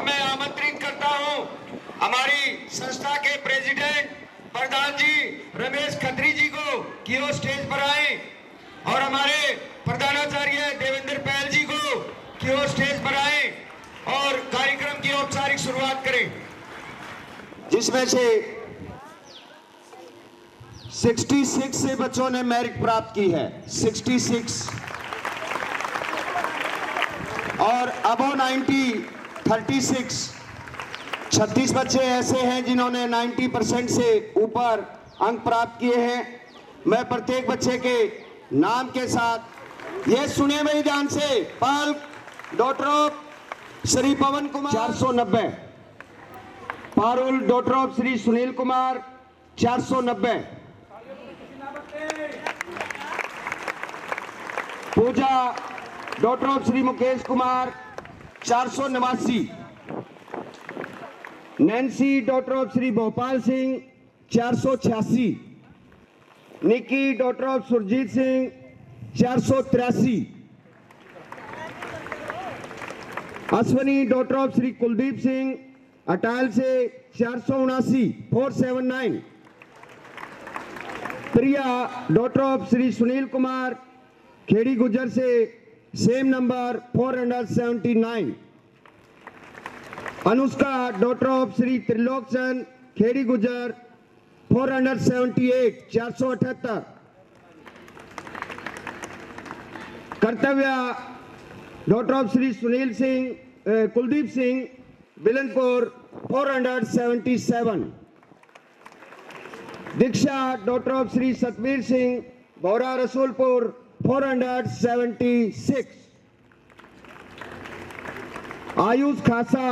अब मैं आमंत्रित करता हूं हमारी संस्था के प्रेसिडेंट प्रधान जी रमेश खत्री जी को कि वो स्टेज पर आए और हमारे प्रधानाचार्य देवेंद्र पहल जी को कि वो स्टेज पर आए और कार्यक्रम की औपचारिक शुरुआत करें, जिसमें से 66 से बच्चों ने मेरिट प्राप्त की है, 66 और अबव 90 36 बच्चे ऐसे हैं जिन्होंने 90% से ऊपर अंक प्राप्त किए हैं। मैं प्रत्येक बच्चे के नाम के साथ ये सुने मेरी ध्यान से, Pal daughter of Shri Pawan Kumar 490, Parul daughter of Shri Sunil Kumar 490, Pooja daughter of Shri Mukesh Kumar 489, Nancy daughter of Shri Bhopal Singh 486, Nikki daughter of Surjeet Singh 483, Ashwani daughter of Shri Kuldeep Singh Atayal से 479 479, प्रिया डॉक्टर ऑफ श्री सुनील कुमार खेड़ी गुजर से same number 479, Anushka daughter of Shri Trilok Chand Khedi Gujar 478 478, कर्तव्य daughter of Shri Sunil Singh Kuldeep Singh Bilanpur 477, Diksha daughter of Shri Satveer Singh Bhaura Rasulpur 476, Ayush Khasa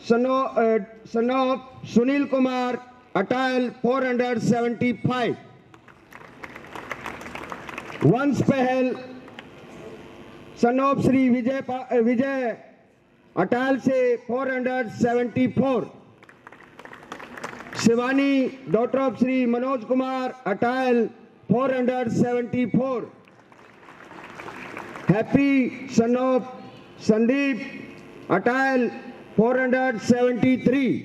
son of Sunil Kumar Atayal 475, Vansh पहल सन ऑफ श्री विजय अटायल से 474, Shivani daughter of Shri Manoj Kumar Atayal 474, Happy son of Sandeep Atayal 473,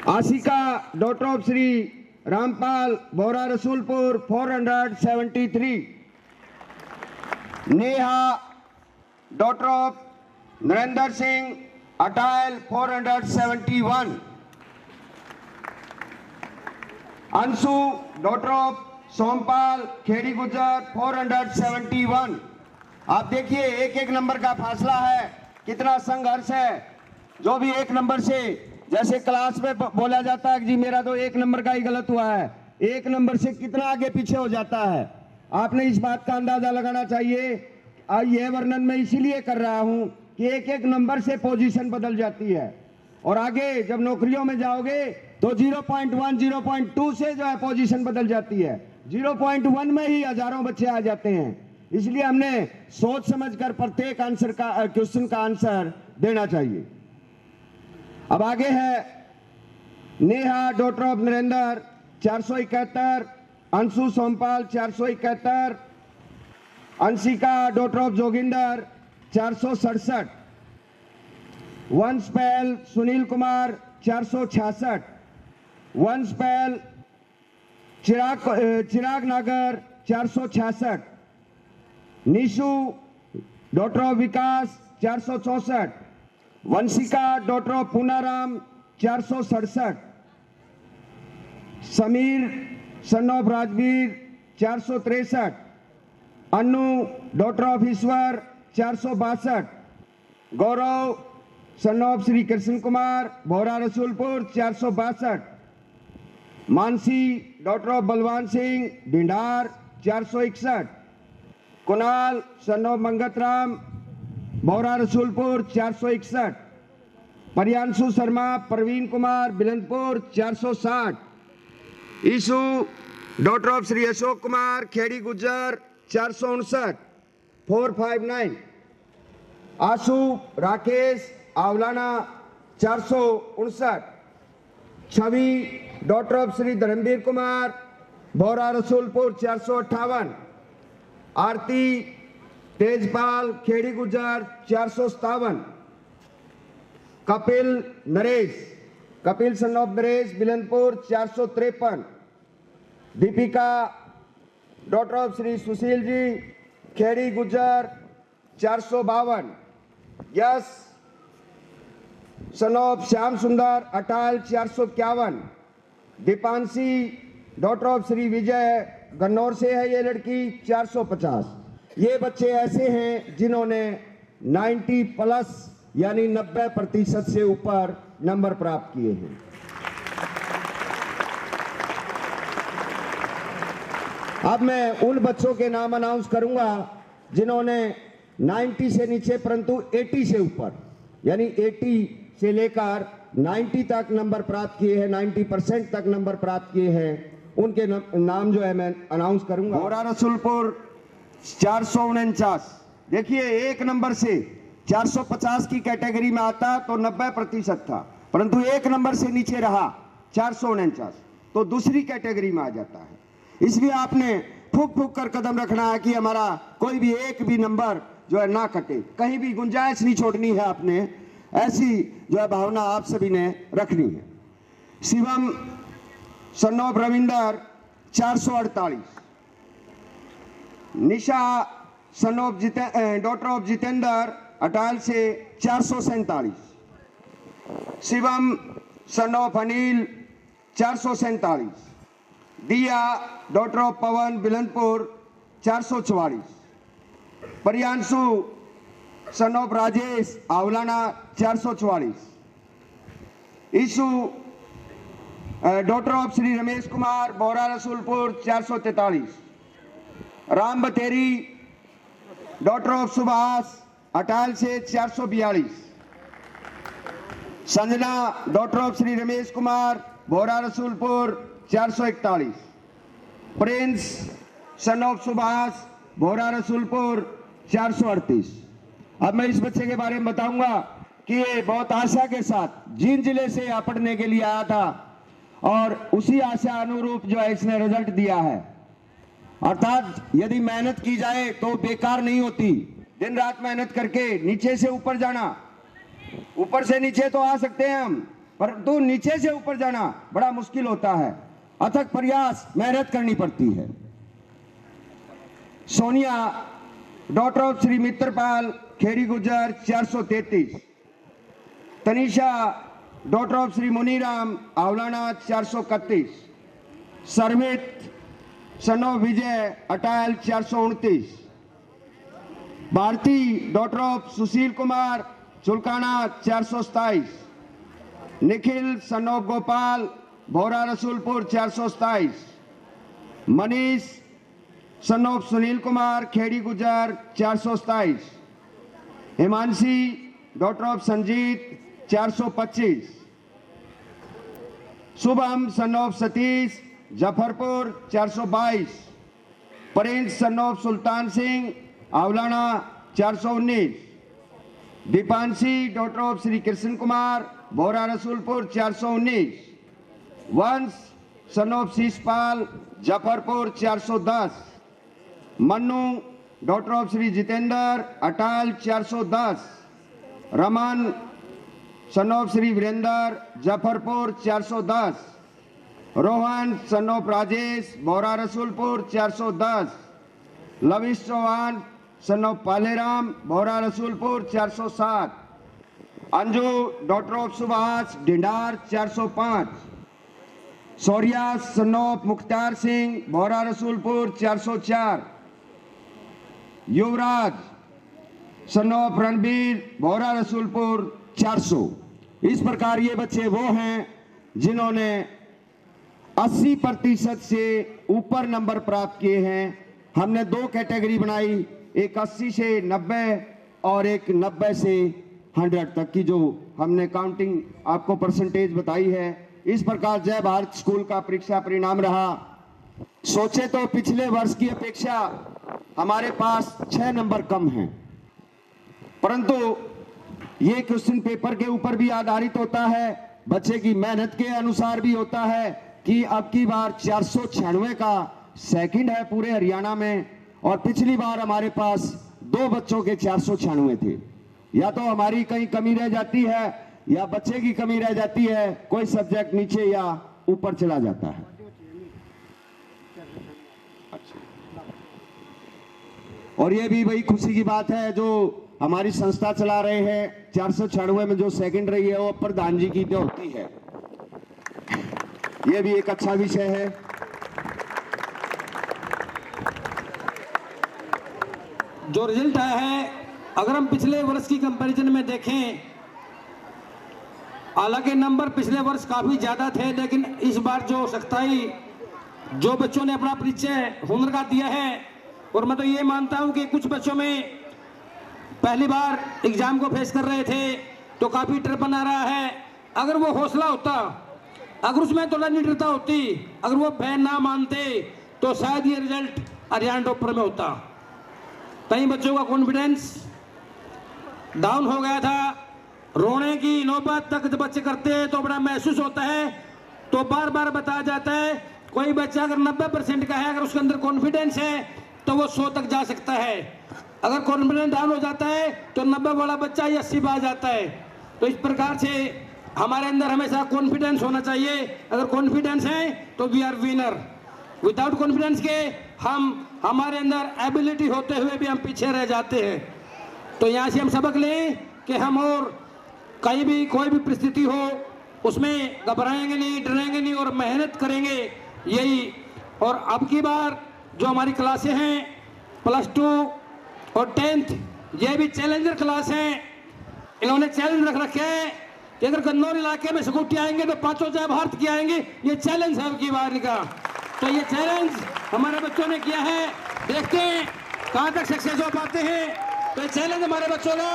Ashika daughter of Shri Rampal Bhaura Rasulpur 473, Neha daughter of Narendra Singh Atayal 471, Anshu daughter of Sompal Khedi Gujar 471। आप देखिए एक एक number का फासला है, कितना संघर्ष है। जो भी एक नंबर से, जैसे क्लास में बोला जाता है कि जी मेरा तो एक नंबर का ही गलत हुआ है, एक नंबर से कितना आगे पीछे हो जाता है। आपने इस बात का अंदाजा लगाना चाहिए। यह वर्णन मैं इसीलिए कर रहा हूं कि एक एक नंबर से पोजीशन बदल जाती है और आगे जब नौकरियों में जाओगे तो 0.1 0.2 से जो है पोजीशन बदल जाती है। 0.1 में ही हजारों बच्चे आ जाते हैं। इसलिए हमने सोच समझकर प्रत्येक आंसर का क्वेश्चन का आंसर देना चाहिए। अब आगे है Neha daughter of Narendra 471, Anshu Sompal 471, Anshika doctor of Joginder 467, वंश पहल सुनील कुमार 466, वंश पहल Chirag Nagar 466, Nishu daughter of Vikas 464, Vanshika daughter of Poonaram 467, Sameer son of Rajveer 463, Anu daughter of Ishwar 462, Gaurav son of Shri Krishan Kumar Bhaura Rasulpur 462, Mansi daughter of Balwan Singh Bhindar 461, Kunal son of Mangat Ram Bhaura Rasulpur 461, Priyanshu Sharma Praveen Kumar Bilanpur 460, Ishu daughter of Shri Ashok Kumar Khedi Gujjar 459 459, Ashu Rakesh Awlana 459, Chhavi doctor of Shri Dharamveer Kumar Bhaura Rasulpur 458, Aarti Tejpal Khedi Gujjar 457, Kapil Naresh, Kapil son of Naresh Bilanpur 453, Deepika daughter of Shri Sushil ji Khedi Gujjar 452, Yash son of Shyam Sundar Atal 451, Deepanshi daughter of Shri Vijay Gannaur से है ये लड़की 450। ये बच्चे ऐसे हैं जिन्होंने 90 प्लस यानी 90% से ऊपर नंबर प्राप्त किए हैं। अब मैं उन बच्चों के नाम अनाउंस करूंगा जिन्होंने 90 से नीचे परंतु 80 से ऊपर यानी 80 से लेकर 90 तक नंबर प्राप्त किए हैं, 90% तक नंबर प्राप्त किए हैं, उनके नाम जो है मैं अनाउंस करूंगा। बोरा रसूलपुर 449, देखिए एक नंबर से 450 की कैटेगरी में आता तो 90% था, परंतु एक नंबर से नीचे रहा 449 तो दूसरी कैटेगरी में आ जाता है। इसलिए आपने फूक फूक कर कदम रखना है कि हमारा कोई भी एक भी नंबर जो है ना कटे, कहीं भी गुंजाइश नहीं छोड़नी है। आपने ऐसी जो है भावना आप सभी ने रखनी है। Shivam son of Ravinder 448, Nisha son of daughter of Jitender Atal से 447, Shivam son of Anil 447, Diya daughter of Pawan Bilanpur 444, Priyanshu son of Rajesh Awlana 444, Ishu daughter of Shri Ramesh Kumar Bora Rasulpur 443, Ram Bateri daughter of Subhash Atal से 442, Sanjana daughter of Shri Ramesh Kumar Bora Rasulpur 441, Prince son of Subhash Bora Rasulpur 438। अब मैं इस बच्चे के बारे में बताऊंगा कि ये बहुत आशा के साथ जींद जिले से यहाँ पढ़ने के लिए आया था और उसी आशा अनुरूप जो है इसने रिजल्ट दिया है। अर्थात यदि मेहनत की जाए तो बेकार नहीं होती। दिन रात मेहनत करके नीचे से ऊपर जाना, ऊपर से नीचे तो आ सकते हैं हम, परंतु नीचे से ऊपर जाना बड़ा मुश्किल होता है। अथक प्रयास मेहनत करनी पड़ती है। Sonia daughter of Shri Mitrapal Kheri Gujjar 433, Tanisha daughter of Shri Muniram Awlana 431, Sarmit son of Vijay Atal 429, Bharti daughter of Sushil Kumar Chulkana 427, Nikhil son of Gopal Bhora Rasulpur 427, Manish son of Sunil Kumar Khedi Gujjar 427, Himanshi daughter of Sanjeet 425, Shubham son of Satish Jafarpur 422, Prince son of Sultan Singh Awlana 419, Deepanshi daughter of Shri Krishan Kumar Bora Rasulpur 419, Vansh son of Sheeshpal Jafarpur 410, Mannu daughter of Shri Jitender Atal 410, Raman son of Shri Virender Jafarpur 410, Rohan son of Rajesh Bora Rasulpur 410, Lavish Chauhan son of Paleram Bora Rasulpur 407, Anju daughter of Subhash Dhindar 405, Saurya son of Mukhtar Singh Bora Rasulpur 404, Yuvraj son of Ranbir Bora Rasulpur 400। इस प्रकार ये बच्चे वो हैं जिन्होंने 80% से ऊपर number प्राप्त किए हैं। हमने दो कैटेगरी बनाई, एक 80 से 90 और एक 90 से 100 तक की जो हमने काउंटिंग आपको परसेंटेज बताई है। इस प्रकार जय भारत स्कूल का परीक्षा परिणाम रहा। सोचे तो पिछले वर्ष की अपेक्षा हमारे पास 6 नंबर कम हैं, परंतु ये क्वेश्चन पेपर के ऊपर भी आधारित होता है, बच्चे की मेहनत के अनुसार भी होता है कि अब की बार 496 का सेकंड है पूरे हरियाणा में, और पिछली बार हमारे पास 2 बच्चों के 496 थे। या तो हमारी कहीं कमी रह जाती है या बच्चे की कमी रह जाती है, कोई सब्जेक्ट नीचे या ऊपर चला जाता है। और ये भी भाई खुशी की बात है जो हमारी संस्था चला रहे हैं, 496 में जो सेकंड रही है वो प्रधान जी की तो होती है। ये भी एक अच्छा विषय है। जो रिजल्ट आया है, अगर हम पिछले वर्ष की कंपैरिजन में देखें, हालांकि नंबर पिछले वर्ष काफी ज्यादा थे, लेकिन इस बार जो सख्ताई जो बच्चों ने अपना परिचय हुनर का दिया है, और मैं तो ये मानता हूं कि कुछ बच्चों में पहली बार एग्जाम को फेस कर रहे थे तो काफी डर बना रहा है। अगर वो हौसला होता, अगर उसमें थोड़ा निडरता होती, अगर वो भय ना मानते, तो शायद ये रिजल्ट हरियाणा टॉपर में होता। कई बच्चों का कॉन्फिडेंस डाउन हो गया था, रोने की नौबत तक जब बच्चे करते हैं तो बड़ा महसूस होता है। तो बार बार बताया जाता है, कोई बच्चा अगर 90% का है, अगर उसके अंदर कॉन्फिडेंस है तो वो 100 तक जा सकता है। अगर कॉन्फिडेंस डाउन हो जाता है तो 90 वाला बच्चा 80 पे आ जाता है। तो इस प्रकार से हमारे अंदर हमेशा कॉन्फिडेंस होना चाहिए। अगर कॉन्फिडेंस है तो we are winner. Without confidence के हमारे अंदर एबिलिटी होते हुए भी हम पीछे रह जाते हैं। तो यहाँ से हम सबक लें कि हम और कहीं भी कोई भी परिस्थिति हो उसमें घबराएंगे नहीं, डरेंगे नहीं और मेहनत करेंगे, यही। और अब की बार जो हमारी क्लासें हैं +2 और 10th, ये भी चैलेंजर क्लास हैं। इन्होंने चैलेंज रख रखे हैं कि अगर गन्नौर इलाके में स्कूटी आएंगे तो 5 जय भारत की आएंगे। ये चैलेंज है अब की बार का। तो ये चैलेंज हमारे बच्चों ने किया है, देखते हैं कहाँ तक सक्सेस हो पाते हैं। तो ये चैलेंज हमारे बच्चों का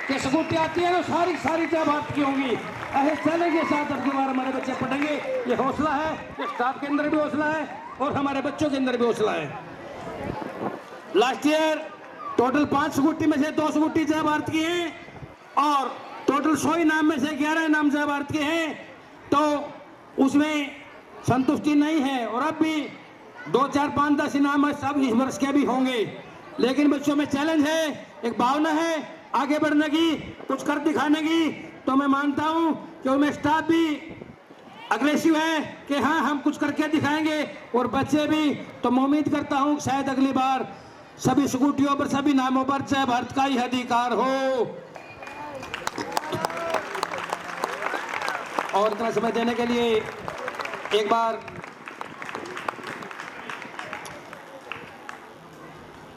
कि स्कूटी आती है तो सारी जय भारत की होंगी। ऐसे चैलेंज के साथ अब की बार हमारे बच्चे पढ़ेंगे। ये हौसला है, ये स्टाफ के अंदर भी हौसला है और हमारे बच्चों के अंदर भी हौसला है। लास्ट ईयर टोटल 5 स्कूटी में से 2 स्कूटी जय भारत की हैं और टोटल 100 इनाम में से 11 इनाम जय भारत के हैं। तो उसमें संतुष्टि नहीं है और अब भी 2, 4, 5, 10 इनाम सब इस वर्ष के भी होंगे। लेकिन बच्चों में चैलेंज है, एक भावना है आगे बढ़ने की, कुछ कर दिखाने की। तो मैं मानता हूं कि उनमें स्टाफ भी अग्रेसिव है कि हाँ हम कुछ करके दिखाएंगे और बच्चे भी। तो मैं उम्मीद करता हूं शायद अगली बार सभी स्कूटियों पर, सभी नामों पर जय भारत का ही अधिकार हो। और इतना समय देने के लिए एक बार